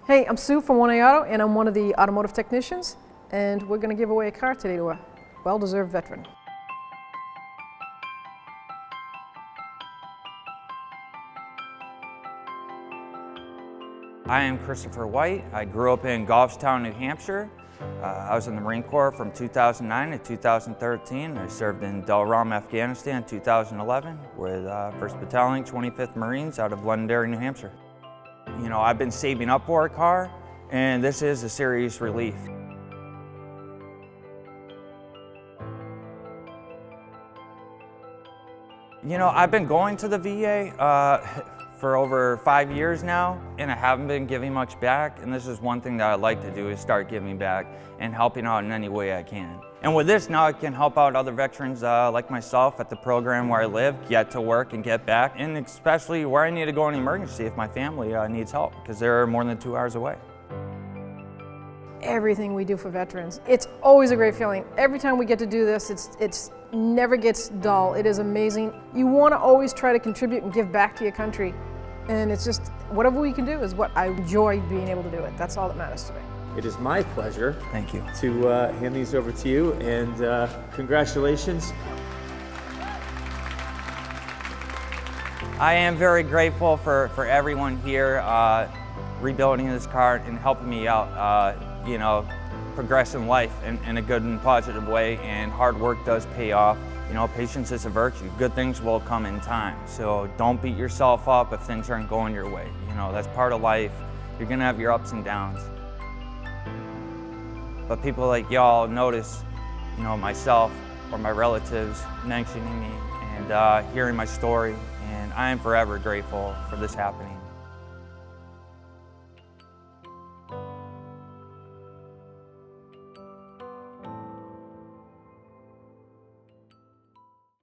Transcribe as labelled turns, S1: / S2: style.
S1: Hey, I'm Sue from 1A Auto, and I'm one of the automotive technicians, and we're going to give away a car today to a well-deserved veteran.
S2: I am Christopher White. I grew up in Goffstown, New Hampshire. I was in the Marine Corps from 2009 to 2013. I served in Delram, Afghanistan, 2011 with 1st Battalion, 25th Marines out of Londonderry, New Hampshire. You know, I've been saving up for a car, and this is a serious relief. You know, I've been going to the VA for over 5 years now, and I haven't been giving much back, and this is one thing that I'd like to do, is start giving back and helping out in any way I can. And with this now, I can help out other veterans like myself at the program where I live, get to work and get back, and especially where I need to go in an emergency if my family needs help, because they're more than 2 hours away.
S1: Everything we do for veterans, it's always a great feeling. Every time we get to do this, it's never gets dull. It is amazing. You want to always try to contribute and give back to your country, and it's just whatever we can do is what I enjoy being able to do it. That's all that matters to me.
S3: It is my pleasure.
S2: Thank you.
S3: To hand these over to you, and congratulations.
S2: I am very grateful for everyone here rebuilding this car and helping me out, you know, progress in life in a good and positive way, and hard work does pay off. You know, patience is a virtue. Good things will come in time. So don't beat yourself up if things aren't going your way. You know, that's part of life. You're gonna have your ups and downs. But people like y'all notice, you know, myself or my relatives mentioning me and hearing my story, and I am forever grateful for this happening.